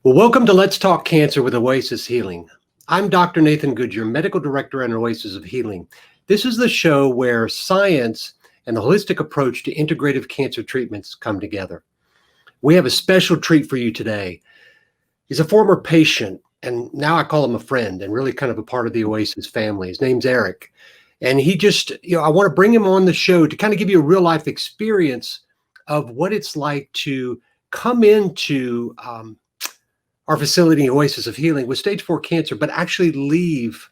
Well, welcome to Let's Talk Cancer with Oasis Healing. I'm Dr. Nathan Goodyear, Medical Director at Oasis of Healing. This is the show where science and the holistic approach to integrative cancer treatments come together. We have a special treat for you today. He's a former patient, and now I call him a friend and really kind of a part of the Oasis family. His name's Eric. And he just, I want to bring him on the show to kind of give you a real life experience of what it's like to come into our facility, Oasis of Healing, with stage 4 cancer, but actually leave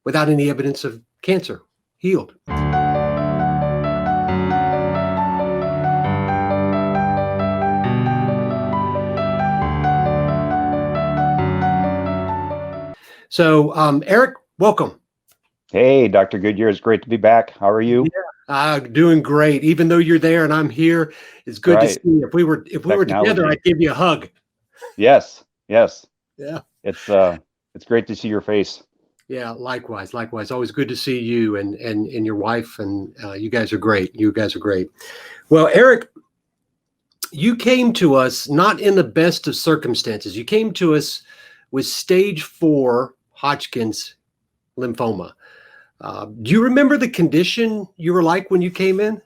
without any evidence of cancer, healed. So, Eric, welcome. Hey, Dr. Goodyear, it's great to be back. How are you? Doing great. Even though you're there and I'm here, it's good to see you. If we were together, I'd give you a hug. Yes. Yeah. It's great to see your face. Yeah, likewise. Always good to see you and your wife, and you guys are great. Well, Eric, you came to us not in the best of circumstances. You came to us with stage 4 Hodgkin's lymphoma. Do you remember the condition you were like when you came in?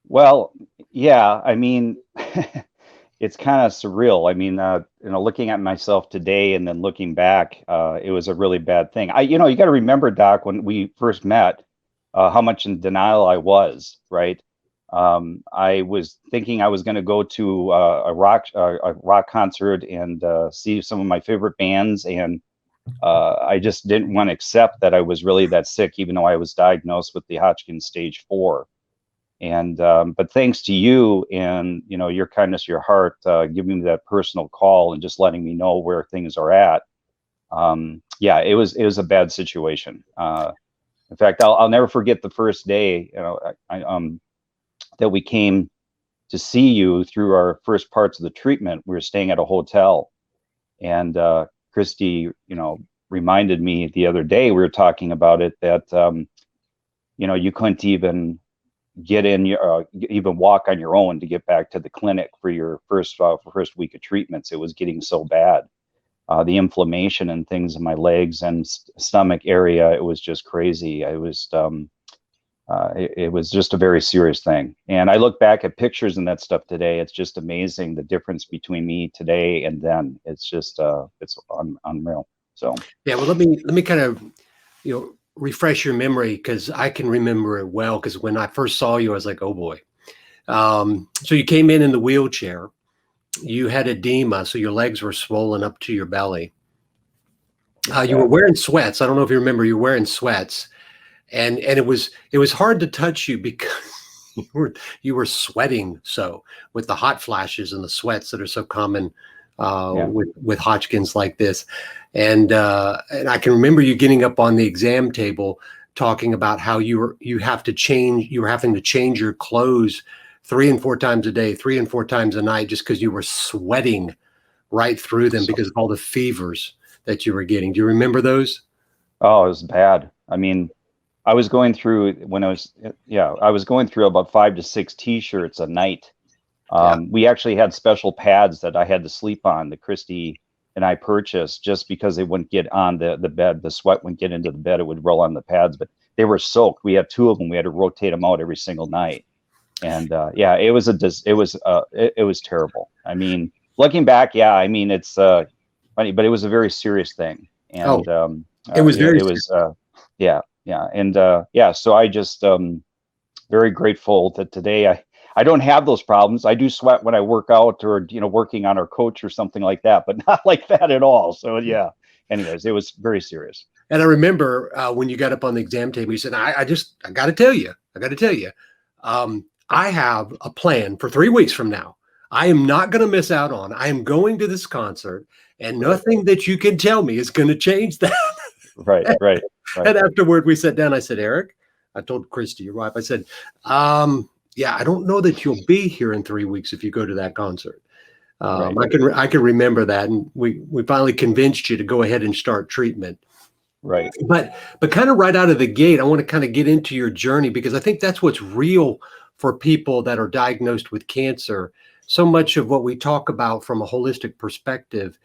Well, yeah, I mean, it's kind of surreal. I mean, looking at myself today and then looking back, it was a really bad thing. You got to remember, Doc, when we first met, how much in denial I was, right? I was thinking I was going to go to a rock concert and see some of my favorite bands, and I just didn't want to accept that I was really that sick, even though I was diagnosed with the Hodgkin stage 4. And but thanks to you and your kindness, your heart, giving me that personal call and just letting me know where things are at. Yeah, it was a bad situation. In fact, I'll never forget the first day that we came to see you through our first parts of the treatment. We were staying at a hotel, and Christy, reminded me the other day, we were talking about it, that you couldn't even get in even walk on your own to get back to the clinic for your first week of treatments. It was getting so bad, the inflammation and things in my legs and stomach area, it was just crazy. It was just a very serious thing. And I look back at pictures and that stuff today, it's just amazing, the difference between me today and then. It's just it's unreal. So yeah, well, let me kind of refresh your memory, because I can remember it well, because when I first saw you, I was like, oh boy. So you came in the wheelchair. You had edema, so your legs were swollen up to your belly. You were wearing sweats. I don't know if you remember, you were wearing sweats, and it was hard to touch you because you were sweating so, with the hot flashes and the sweats that are so common with Hodgkin's like this. And I can remember you getting up on the exam table talking about how you were having to change your clothes 3 and 4 times a day, 3 and 4 times a night, just because you were sweating right through them because of all the fevers that you were getting. Do you remember those? Oh, it was bad. I mean, I was going through about 5 to 6 t-shirts a night. We actually had special pads that I had to sleep on, that Christy and I purchased, just because they wouldn't get on the bed. The sweat wouldn't get into the bed. It would roll on the pads, but they were soaked. We had 2 of them. We had to rotate them out every single night. And it was terrible. I mean, looking back, I mean, it's funny, but it was a very serious thing. And it was so I just very grateful that today I don't have those problems. I do sweat when I work out or, working on our coach or something like that, but not like that at all. So yeah, anyways, it was very serious. And I remember when you got up on the exam table, you said, I got to tell you, I have a plan for 3 weeks from now. I am not going to miss out on. I am going to this concert, and nothing that you can tell me is going to change that. Right. And afterward, we sat down. I said, Eric, I told Christy, your wife, I said, I don't know that you'll be here in 3 weeks if you go to that concert. I can remember that, and we finally convinced you to go ahead and start treatment. Right. But kind of right out of the gate, I want to kind of get into your journey, because I think that's what's real for people that are diagnosed with cancer. so much of what we talk about from a holistic perspective,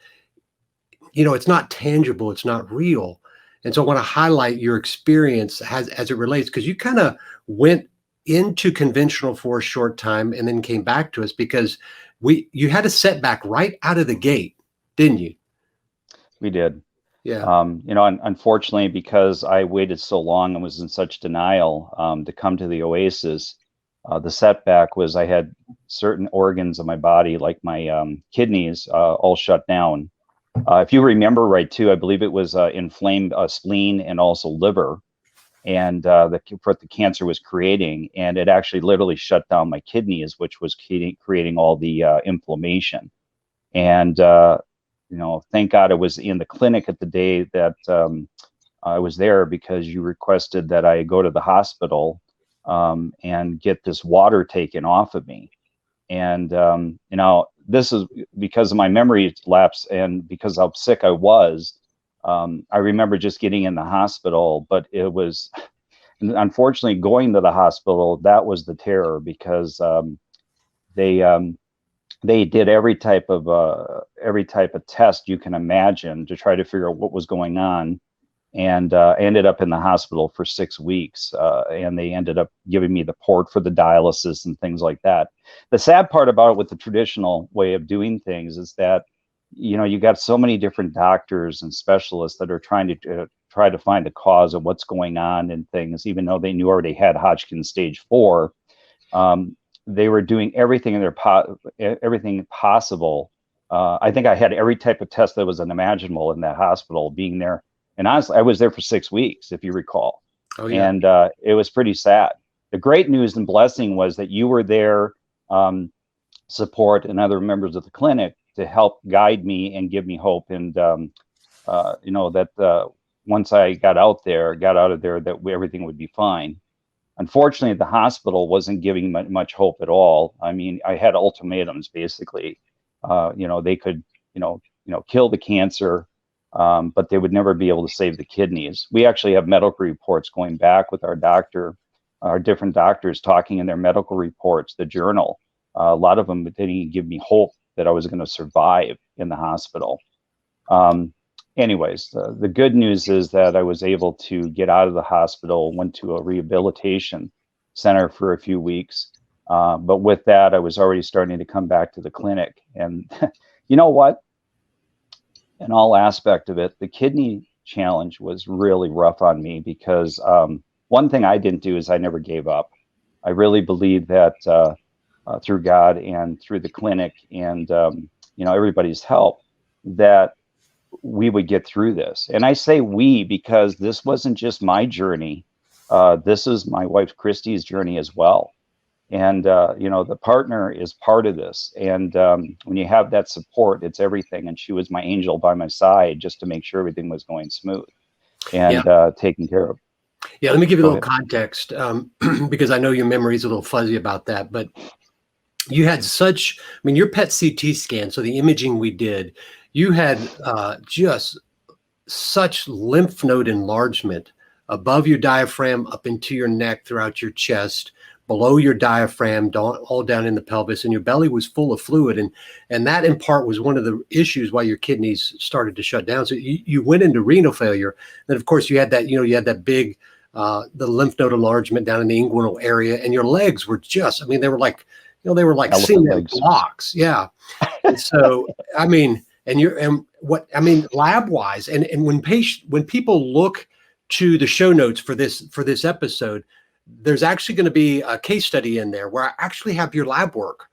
you know, it's not tangible, it's not real. And so I want to highlight your experience as it relates, because you kind of went into conventional for a short time and then came back to us because you had a setback right out of the gate, didn't you? We did. Yeah. You know, unfortunately, because I waited so long and was in such denial to come to the Oasis, the setback was I had certain organs of my body, like my kidneys, all shut down. If you remember right, too, I believe it was inflamed spleen and also liver, and what the cancer was creating, and it actually literally shut down my kidneys, which was creating all the inflammation. And you know, thank God I was in the clinic at the day that I was there, because you requested that I go to the hospital and get this water taken off of me. And you know, this is because of my memory lapse and because how sick I was. I remember just getting in the hospital, but it was unfortunately going to the hospital, that was the terror, because they they did every type of test you can imagine to try to figure out what was going on, and ended up in the hospital for 6 weeks. And they ended up giving me the port for the dialysis and things like that. The sad part about it with the traditional way of doing things is that, you know, you got so many different doctors and specialists that are trying to find the cause of what's going on and things, even though they knew already had Hodgkin stage 4. They were doing everything everything possible. I think I had every type of test that was unimaginable in that hospital, being there. And honestly, I was there for 6 weeks, if you recall. Oh, yeah. And it was pretty sad. The great news and blessing was that you were there, support, and other members of the clinic to help guide me and give me hope. And you know, that once I got out of there, that everything would be fine. Unfortunately, the hospital wasn't giving much hope at all. I mean, I had ultimatums, basically. You know, they could, kill the cancer, but they would never be able to save the kidneys. We actually have medical reports going back with our different doctors talking in their medical reports, the journal. A lot of them didn't give me hope that I was going to survive in the hospital. Anyways, the good news is that I was able to get out of the hospital, went to a rehabilitation center for a few weeks. But with that, I was already starting to come back to the clinic. And you know what? In all aspect of it, the kidney challenge was really rough on me, because one thing I didn't do is I never gave up. I really believe that through God and through the clinic and everybody's help, that we would get through this. And I say we because this wasn't just my journey. This is my wife Christy's journey as well. And the partner is part of this. And when you have that support, it's everything. And she was my angel by my side just to make sure everything was going smooth and taken care of. Yeah, let me give you a little context, because I know your memory is a little fuzzy about that. But you had your PET CT scan, so the imaging we did, you had just such lymph node enlargement above your diaphragm, up into your neck, throughout your chest, below your diaphragm, all down in the pelvis, and your belly was full of fluid. And that in part was one of the issues why your kidneys started to shut down. So you went into renal failure. Then of course you had that big, the lymph node enlargement down in the inguinal area, and your legs were just, they were like cement blocks. Yeah. And so, lab wise, and when people look to the show notes for this episode, there's actually going to be a case study in there where I actually have your lab work,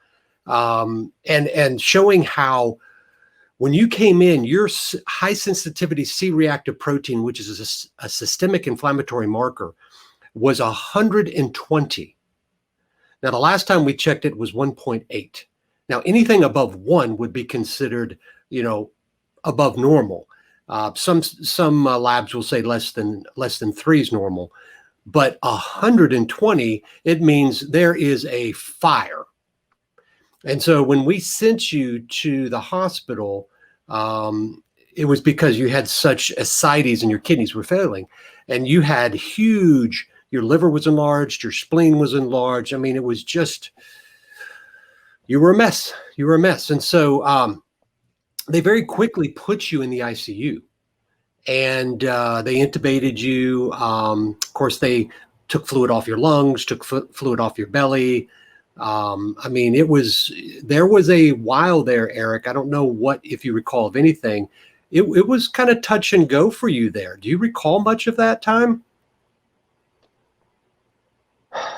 and showing how when you came in, your high sensitivity C-reactive protein, which is a systemic inflammatory marker, was 120. Now, the last time we checked it was 1.8. Now, anything above 1 would be considered, above normal. Some labs will say less than 3 is normal, but 120, it means there is a fire. And so when we sent you to the hospital, it was because you had such ascites and your kidneys were failing, and you had your liver was enlarged, your spleen was enlarged. It was just, You were a mess. You were a mess. And so they very quickly put you in the ICU, and they intubated you. Of course, they took fluid off your lungs, took fluid off your belly. I mean, there was a while there, Eric. I don't know if you recall of anything. It was kind of touch and go for you there. Do you recall much of that time?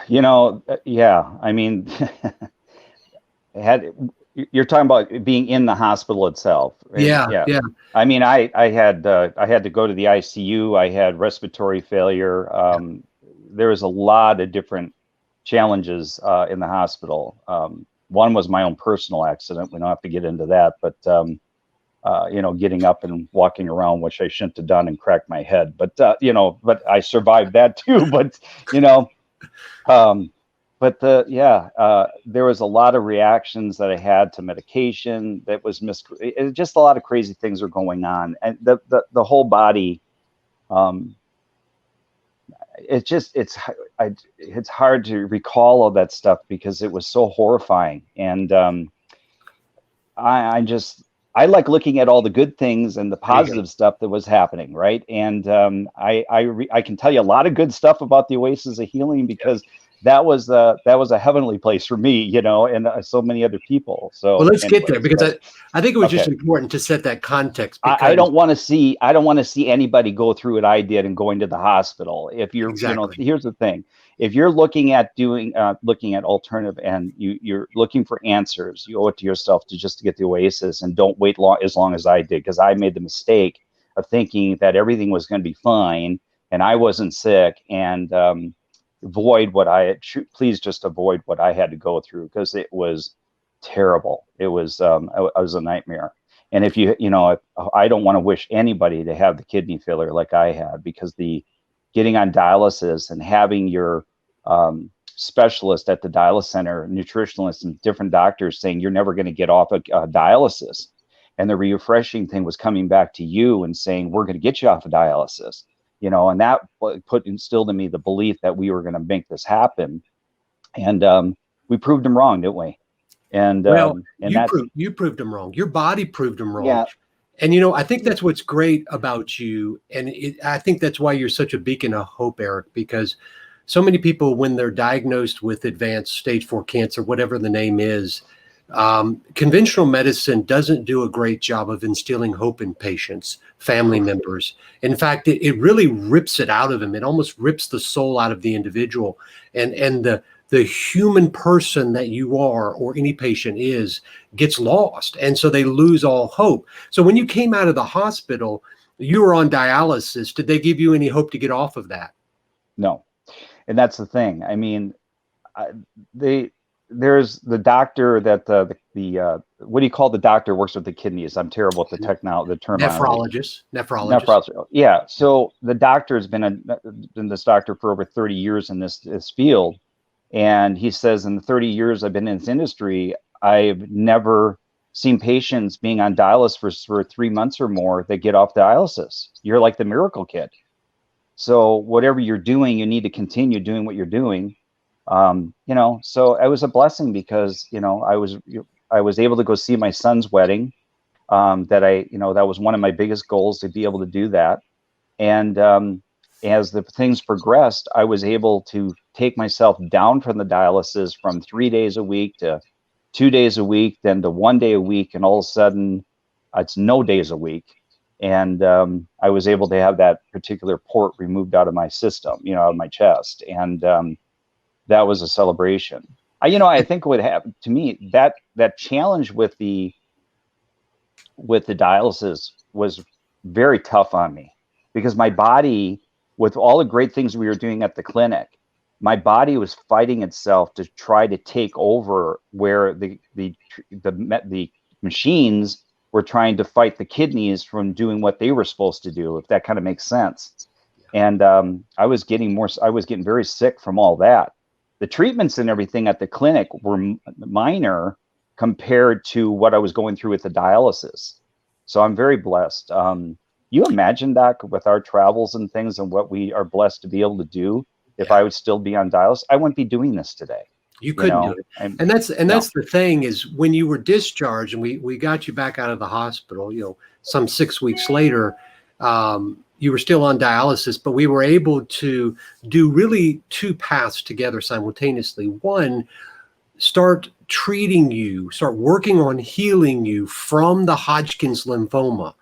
Yeah. I mean, you're talking about being in the hospital itself. Yeah, Yeah. yeah. I mean, I had to go to the ICU. I had respiratory failure. There was a lot of different challenges in the hospital. One was my own personal accident. We don't have to get into that, but getting up and walking around, which I shouldn't have done, and cracked my head. But but I survived that too. But um, there was a lot of reactions that I had to medication that was just a lot of crazy things are going on, and the whole body. It's hard to recall all that stuff because it was so horrifying, and I like looking at all the good things and the positive stuff that was happening, right? And I can tell you a lot of good stuff about the Oasis of Healing because that was a heavenly place for me, and so many other people. So well, let's get there because I think it was just important to set that context. Because I don't want to see anybody go through what I did and going to the hospital. If you're, here's the thing: if you're looking at alternative and you're looking for answers, you owe it to yourself to get the Oasis and don't wait as long as I did, because I made the mistake of thinking that everything was going to be fine and I wasn't sick, and please just avoid what I had to go through, because it was terrible. It was a nightmare. And if I don't want to wish anybody to have the kidney failure like I had, because getting on dialysis and having your specialist at the dialysis center, nutritionalists and different doctors saying you're never going to get off of dialysis, and the refreshing thing was coming back to you and saying we're going to get you off of dialysis, and that instilled in me the belief that we were going to make this happen, and we proved them wrong, didn't we? And you proved them wrong. Your body proved them wrong. Yeah. And I think that's what's great about you, and I think that's why you're such a beacon of hope, Eric, because so many people, when they're diagnosed with advanced stage 4 cancer, whatever the name is, conventional medicine doesn't do a great job of instilling hope in patients, family members. In fact, it really rips it out of them. It almost rips the soul out of the individual, and the human person that you are, or any patient is, gets lost. And so they lose all hope. So when you came out of the hospital, you were on dialysis. Did they give you any hope to get off of that? No. And that's the thing. I mean, there's the doctor that the what do you call the doctor who works with the kidneys? I'm terrible at the term. Nephrologist. Yeah. So the doctor has been this doctor for over 30 years in this field. And he says, in the 30 years I've been in this industry, I've never seen patients being on dialysis for 3 months or more that get off dialysis. You're like the miracle kid. So whatever you're doing, you need to continue doing what you're doing. So it was a blessing, because, I was able to go see my son's wedding. That was one of my biggest goals, to be able to do that. And as the things progressed, I was able to take myself down from the dialysis from 3 days a week to 2 days a week, then to 1 day a week. And all of a sudden it's no days a week. And I was able to have that particular port removed out of my system, out of my chest. And that was a celebration. I think what happened to me, that challenge with the dialysis was very tough on me, because my body, with all the great things we were doing at the clinic, my body was fighting itself to try to take over where the machines were trying to fight the kidneys from doing what they were supposed to do, if that kind of makes sense. And I was getting very sick from all that. The treatments and everything at the clinic were minor compared to what I was going through with the dialysis. So I'm very blessed. You imagine, Doc, with our travels and things and what we are blessed to be able to do, if I would still be on dialysis, I wouldn't be doing this today. You you couldn't do know, it. and And no, that's the thing is when you were discharged and we got you back out of the hospital, some 6 weeks later, you were still on dialysis, but we were able to do really two paths together simultaneously. One, start treating you, start working on healing you from the Hodgkin's lymphoma.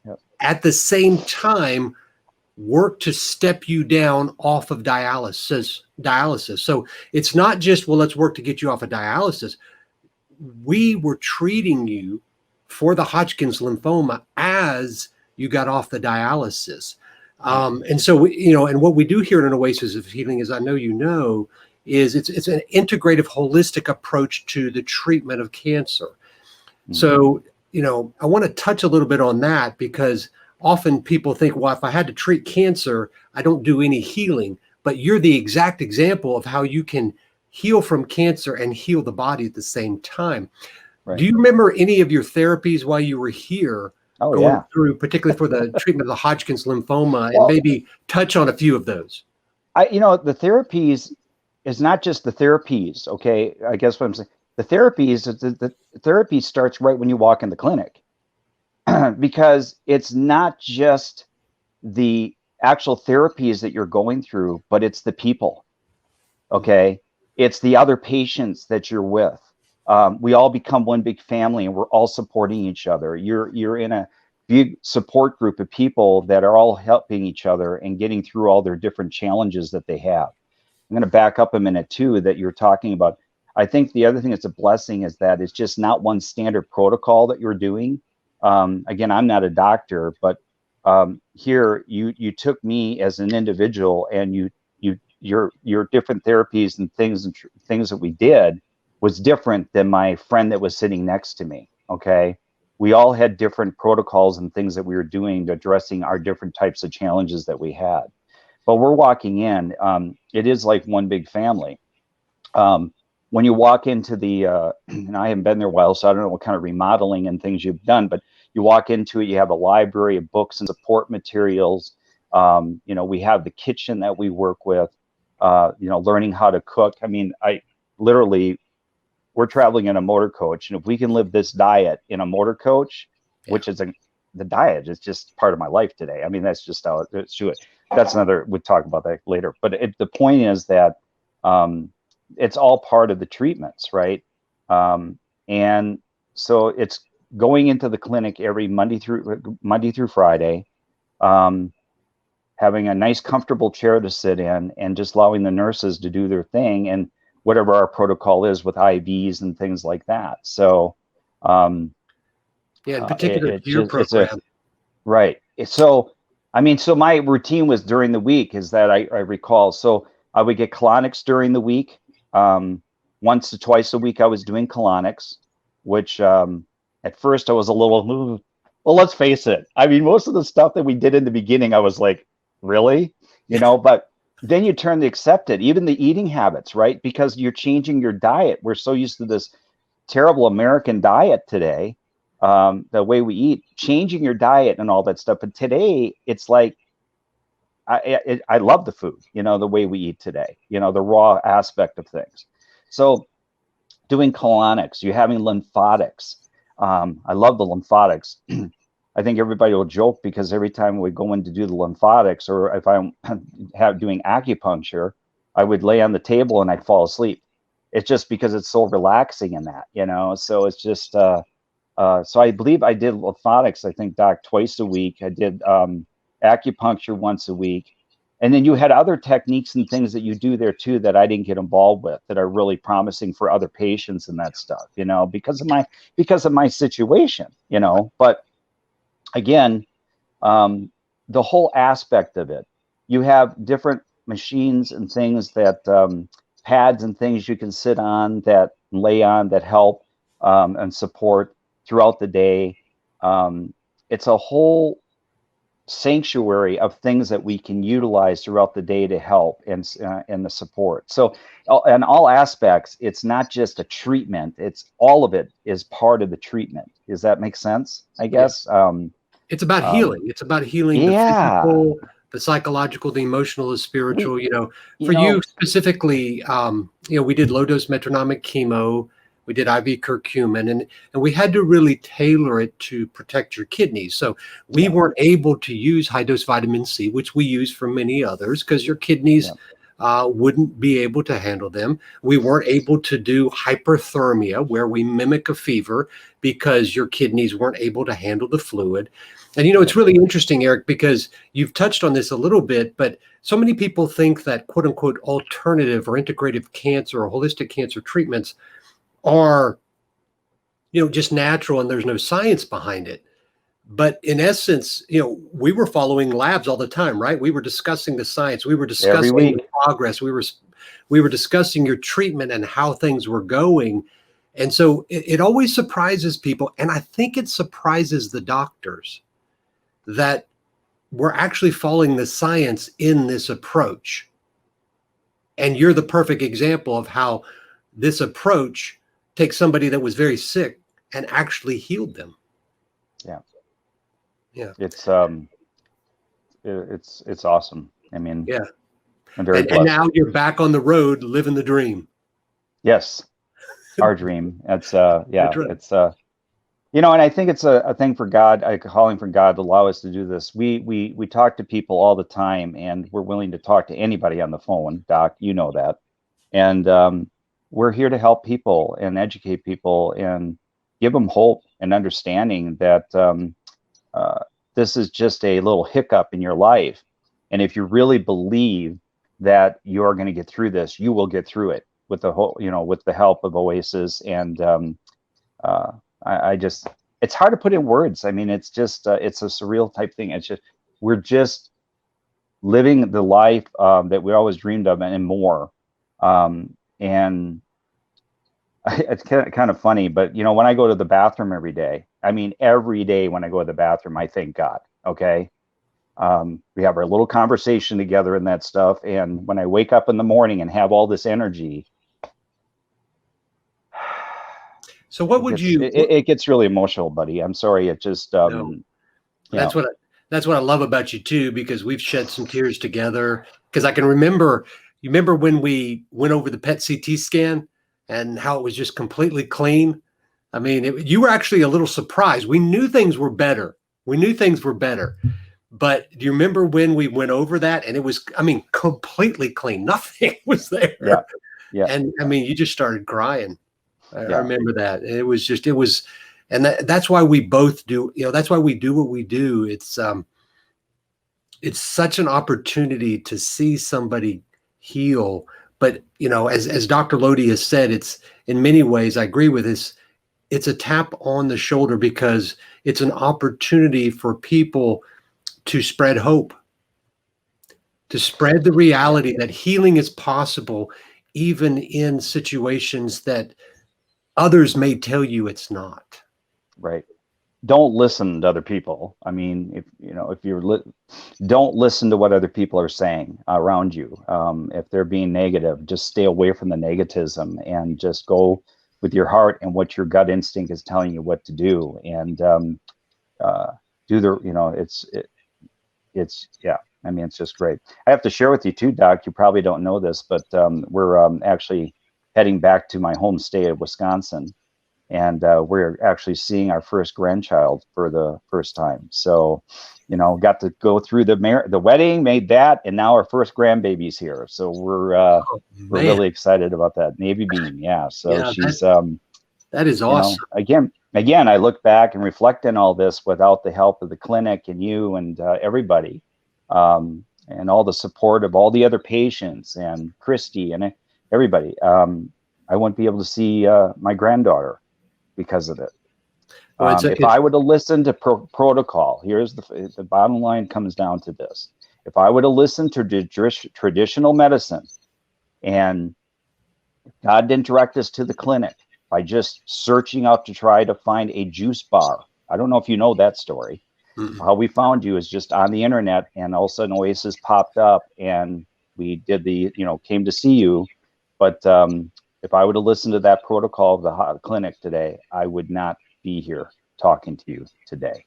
yep, At the same time, work to step you down off of dialysis. So it's not just, well, let's work to get you off of dialysis. We were treating you for the Hodgkin's lymphoma as you got off the dialysis. And so, and what we do here in Oasis of Healing, as I know you know, is it's an integrative, holistic approach to the treatment of cancer. mhm, So, I want to touch a little bit on that because often people think, well, if I had to treat cancer, I don't do any healing. But you're the exact example of how you can heal from cancer and heal the body at the same time. Do right. you remember any of your therapies while you were here Oh going yeah. through, particularly for the treatment of the Hodgkin's lymphoma, and Well, maybe touch on a few of those? the therapies is not just the therapies. Okay, I guess what I'm saying, the therapies, the therapy starts right when you walk in the clinic, because it's not just the actual therapies that you're going through, but it's the people. Okay, it's the other patients that you're with. We all become one big family, and we're all supporting each other. You're in a big support group of people that are all helping each other and getting through all their different challenges that they have. I'm going to back up a minute too, that you're talking about. I think the other thing that's a blessing is that it's just not one standard protocol that you're doing. Again, I'm not a doctor, but here you took me as an individual, and your different therapies and things that we did was different than my friend that was sitting next to me. Okay, we all had different protocols and things that we were doing to addressing our different types of challenges that we had. But we're walking in. It is like one big family. When you walk into the, and I haven't been there a while, so I don't know what kind of remodeling and things you've done, but you walk into it, you have a library of books and support materials. We have the kitchen that we work with, learning how to cook. I mean, we're traveling in a motor coach, and if we can live this diet in a motor coach, Yeah. which is the diet is just part of my life today. I mean, that's just how it's to it. That's another, we'll talk about that later. But the point is that it's all part of the treatments, right? And so it's going into the clinic every Monday through Friday, having a nice, comfortable chair to sit in, and just allowing the nurses to do their thing, and whatever our protocol is with IVs and things like that. So, Yeah, in particular to your it's a program. right. So, I mean, so my routine was during the week is that I recall. So I would get colonics during the week. Once or twice a week, I was doing colonics, which at first I was a little, well, let's face it. I mean, most of the stuff that we did in the beginning, I was like, really? But then you turn to accept it, even the eating habits, right? Because you're changing your diet. We're so used to this terrible American diet today, the way we eat, changing your diet and all that stuff. But today, it's like, I love the food, the way we eat today, the raw aspect of things. So doing colonics, you're having lymphatics. I love the lymphatics. I think everybody will joke because every time we go in to do the lymphatics, or if I'm doing acupuncture, I would lay on the table and I'd fall asleep. It's just because it's so relaxing in that, so it's just, so I believe I did lymphatics, I think, Doc, twice a week. I did acupuncture once a week. And then you had other techniques and things that you do there too that I didn't get involved with that are really promising for other patients and that stuff, because of my situation, But again, the whole aspect of it, you have different machines and things that pads and things you can sit on, that lay on, that help and support throughout the day. It's a whole sanctuary of things that we can utilize throughout the day to help and the support. So in all aspects, it's not just a treatment, it's all of it is part of the treatment. Does that make sense? I Yeah. guess. It's about healing. It's about healing the Yeah, physical, the psychological, the emotional, the We, spiritual. you For you know, specifically, we did low dose metronomic chemo, we did IV curcumin, and we had to really tailor it to protect your kidneys. So we yeah, weren't able to use high dose vitamin C, which we use for many others, because your kidneys yeah, wouldn't be able to handle them. We weren't able to do hyperthermia, where we mimic a fever, because your kidneys weren't able to handle the fluid. And yeah, it's really interesting, Eric, because you've touched on this a little bit, but so many people think that quote unquote alternative or integrative cancer or holistic cancer treatments are, just natural and there's no science behind it. But in essence, we were following labs all the time, right? We were discussing the science, we were every discussing the week. progress, we were discussing your treatment and how things were going. And so it always surprises people, and I think it surprises the doctors that we're actually following the science in this approach. And you're the perfect example of how this approach takes somebody that was very sick and actually healed them. Yeah, Yeah. it's it's awesome. I mean, Yeah. I'm very And blessed. now you're back on the road living the dream. Yes, our dream. It's That's yeah, right. it's and I think it's a thing for God, a calling for God to allow us to do this. We talk to people all the time, and we're willing to talk to anybody on the phone. Doc, you know that, and we're here to help people and educate people and give them hope and understanding that uh, this is just a little hiccup in your life, and if you really believe that you're going to get through this, you will get through it with the whole, with the help of Oasis. And uh, I just, it's hard to put in words. I mean, it's just, it's a surreal type thing. It's just, we're just living the life that we always dreamed of and more. And it's kind of funny, but when I go to the bathroom every day, I mean, every day when I go to the bathroom, I thank God. Okay. We have our little conversation together and that stuff. And when I wake up in the morning and have all this energy, So what would you, it gets really emotional, buddy. I'm sorry. It just no, you know, that's what I love about you too, because we've shed some tears together. Because I can remember, you remember when we went over the PET CT scan and how it was just completely clean. I mean, you were actually a little surprised. We knew things were better. We knew things were better. But do you remember when we went over that and it was, I mean, completely clean? Nothing was yeah, there. yeah, And I mean, you just started crying. I yeah, remember that. And that's why we both do, that's why we do what we do. It's such an opportunity to see somebody heal. But, as Dr. Lodi has said, it's in many ways, I agree with this. It's a tap on the shoulder because it's an opportunity for people to spread hope, to spread the yeah. reality that healing is possible, even in situations that others may tell you it's not. Right. Don't listen to other people. I mean, if don't listen to what other people are saying around you. If they're being negative, just stay away from the negativism and just go with your heart and what your gut instinct is telling you what to do. And uh, do the, it's yeah. I mean, it's just great. I have to share with you too, Doc. You probably don't know this, but we're actually heading back to my home state of Wisconsin, and we're actually seeing our first grandchild for the first time. So, got to go through the wedding, made that, and now our first grandbaby's here. So Oh, we're man. really excited about that. Navy bean, yeah. So Yeah, she's that is awesome. again, I look back and reflect on all this without the help of the clinic and you and everybody, and all the support of all the other patients and Christy and everybody. I wouldn't be able to see my granddaughter because of it. Well, If I would have listened to protocol, here's the bottom line comes down to this. If I would have listened to traditional medicine, and God didn't direct us to the clinic by just searching out to try to find a juice bar. I don't know if you know that story. mm, How we found you is just on the internet, and all of a sudden Oasis popped up, and we did came to see you. But if I would have listened to that protocol of the clinic today, I would not be here talking to you today.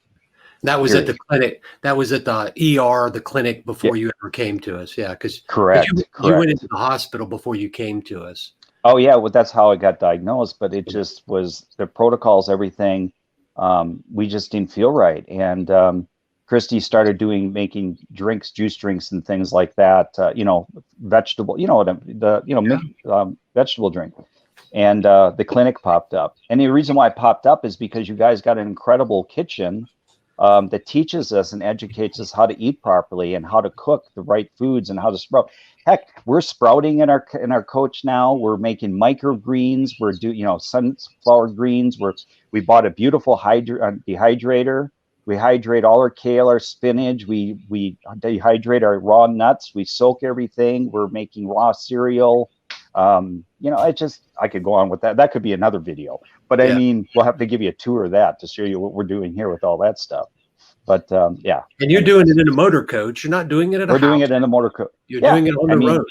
That was at period. the clinic. That was at the ER, the clinic, Yeah, before you ever came to us. Yeah, because correct, you went into correct. the hospital before you came to us. Oh yeah, well that's how I got diagnosed, but it just was the protocols, everything. We just didn't feel right, and Christy started making drinks, juice drinks, and things like that. Vegetable, vegetable drink, and the clinic popped up. And the reason why it popped up is because you guys got an incredible kitchen that teaches us and educates us how to eat properly and how to cook the right foods and how to sprout. Heck, we're sprouting in our coach now. We're making microgreens. We're sunflower greens. We bought a beautiful dehydrator. We hydrate all our kale, our spinach. We dehydrate our raw nuts. We soak everything. We're making raw cereal. I could go on with that. That could be another video. But I Yeah. mean, we'll have to give you a tour of that to show you what we're doing here with all that stuff. But yeah. And you're doing it in a motor coach. You're not doing it at a We're doing house. it in a motor coach. You're Yeah. doing it on I the mean, road.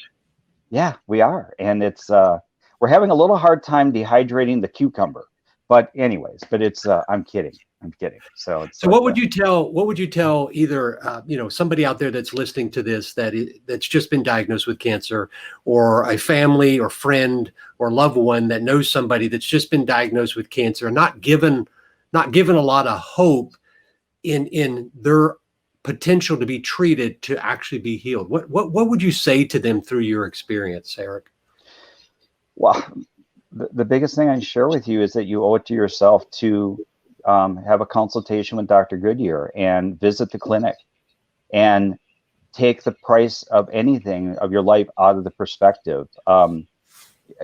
yeah, we are. And it's we're having a little hard time dehydrating the cucumber. But anyways, it's I'm kidding. So it's So what would you tell either somebody out there that's listening to this that's just been diagnosed with cancer, or a family or friend or loved one that knows somebody that's just been diagnosed with cancer and not given a lot of hope in their potential to be treated to actually be healed? What would you say to them through your experience, Eric? Well, the biggest thing I share with you is that you owe it to yourself to have a consultation with Dr. Goodyear and visit the clinic and take the price of anything of your life out of the perspective.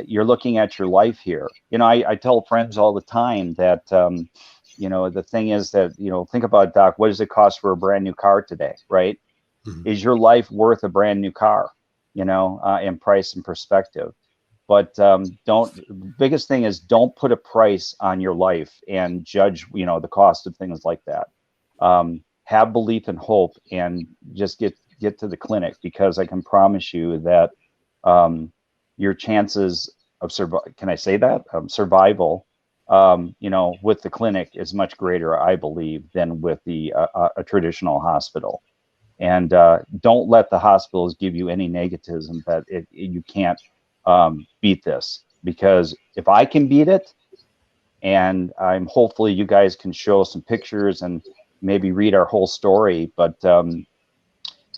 You're looking at your life here. I tell friends all the time that, the thing is that, think about, Doc, what does it cost for a brand new car today, right? Mm-hmm. Is your life worth a brand new car, in price and perspective? But biggest thing is don't put a price on your life and judge, the cost of things like that. Have belief and hope and just get to the clinic, because I can promise you that your chances of survival, with the clinic is much greater, I believe, than with a traditional hospital. And don't let the hospitals give you any negativism that you can't beat this, because if I can beat it, and hopefully you guys can show some pictures and maybe read our whole story, but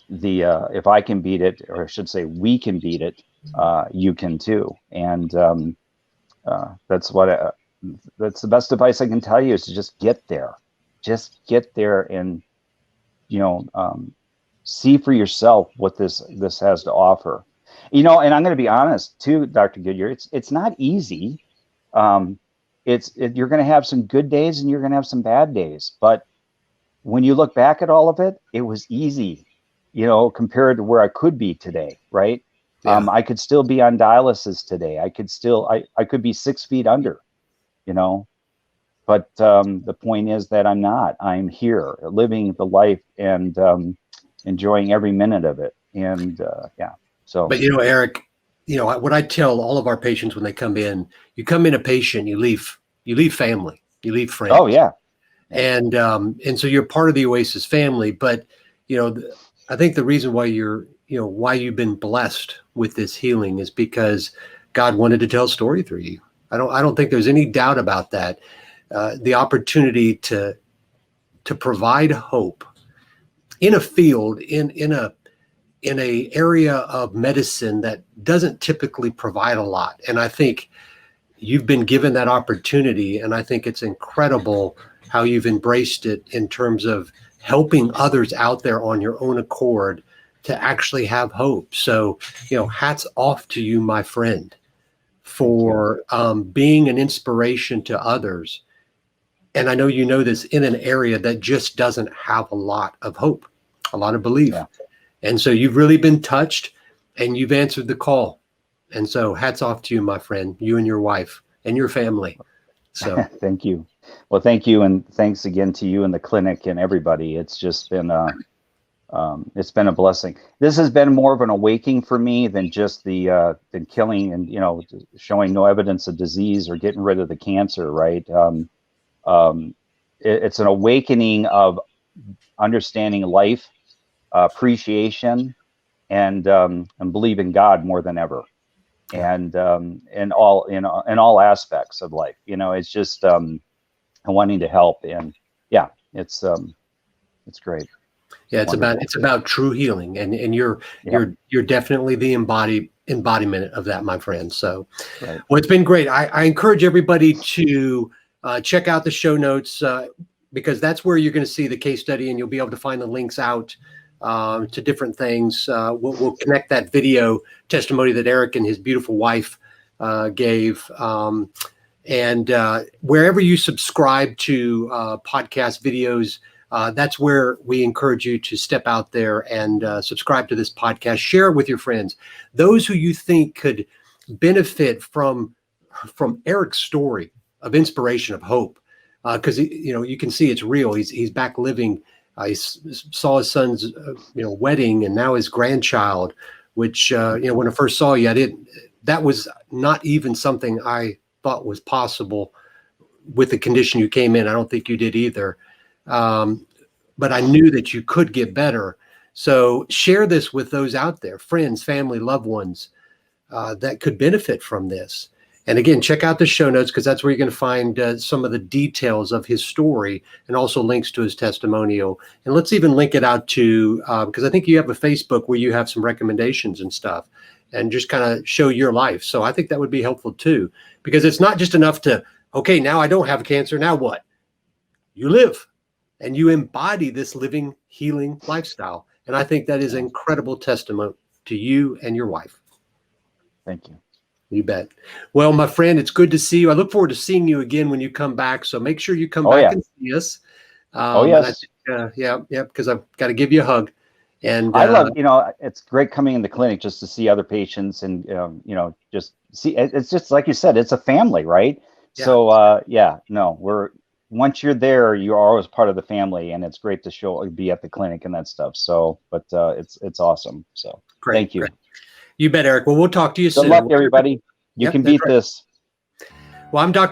if I can beat it, or I should say we can beat it, you can too. And that's the best advice I can tell you, is to just get there and see for yourself what this has to offer. And I'm going to be honest too, Dr. Goodyear, it's not easy. You're going to have some good days and you're going to have some bad days. But when you look back at all of it, it was easy, compared to where I could be today, right? Yeah. I could still be on dialysis today. I could be 6 feet under, but the point is that I'm not. I'm here living the life and enjoying every minute of it. And yeah. So, but Eric, what I tell all of our patients when they come in, you come in a patient, you leave family, you leave friends. Oh yeah. And so you're part of the Oasis family. But I think the reason why why you've been blessed with this healing is because God wanted to tell a story through you. I don't think there's any doubt about that. The opportunity to provide hope in a field, in a area of medicine that doesn't typically provide a lot. And I think you've been given that opportunity, and I think it's incredible how you've embraced it in terms of helping others out there on your own accord to actually have hope. So, hats off to you, my friend, for being an inspiration to others. And I know this in an area that just doesn't have a lot of hope, a lot of belief. Yeah. And so you've really been touched and you've answered the call. And so hats off to you, my friend, you and your wife and your family. So thank you. Well, thank you. And thanks again to you and the clinic and everybody. It's just been it's been a blessing. This has been more of an awakening for me than just than killing and, showing no evidence of disease or getting rid of the cancer. Right. It's an awakening of understanding life, appreciation, and believe in God more than ever. And in all aspects of life, it's just wanting to help. And yeah, it's great. Yeah, it's about true healing, and you're definitely the embodiment of that, my friend. So, right. Well, it's been great. I encourage everybody to check out the show notes, because that's where you're going to see the case study, and you'll be able to find the links out to different things. We'll connect that video testimony that Eric and his beautiful wife gave. And wherever you subscribe to podcast videos, that's where we encourage you to step out there and subscribe to this podcast. Share it with your friends, those who you think could benefit from Eric's story of inspiration, of hope, because you can see it's real. He's back living. He saw his son's wedding, and now his grandchild, which when I first saw you, that was not even something I thought was possible with the condition you came in. I don't think you did either. But I knew that you could get better. So share this with those out there, friends, family, loved ones that could benefit from this. And again, check out the show notes, because that's where you're going to find some of the details of his story, and also links to his testimonial. And let's even link it out to, because I think you have a Facebook where you have some recommendations and stuff, and just kind of show your life. So I think that would be helpful too, because it's not just enough to, okay, now I don't have cancer. Now what? You live, and you embody this living, healing lifestyle. And I think that is an incredible testament to you and your wife. Thank you. You bet. Well, my friend, it's good to see you. I look forward to seeing you again when you come back. So make sure you come back and see us. Yes. Because I've got to give you a hug. And I love, it's great coming in the clinic just to see other patients, and, just see, it's just like you said, it's a family, right? Yeah. So, once you're there, you're always part of the family, and it's great to be at the clinic and that stuff. So, but it's awesome. So great, thank you. Great. You bet, Eric. Well, we'll talk to you soon. Good luck, everybody. You can beat this. Well, I'm Dr.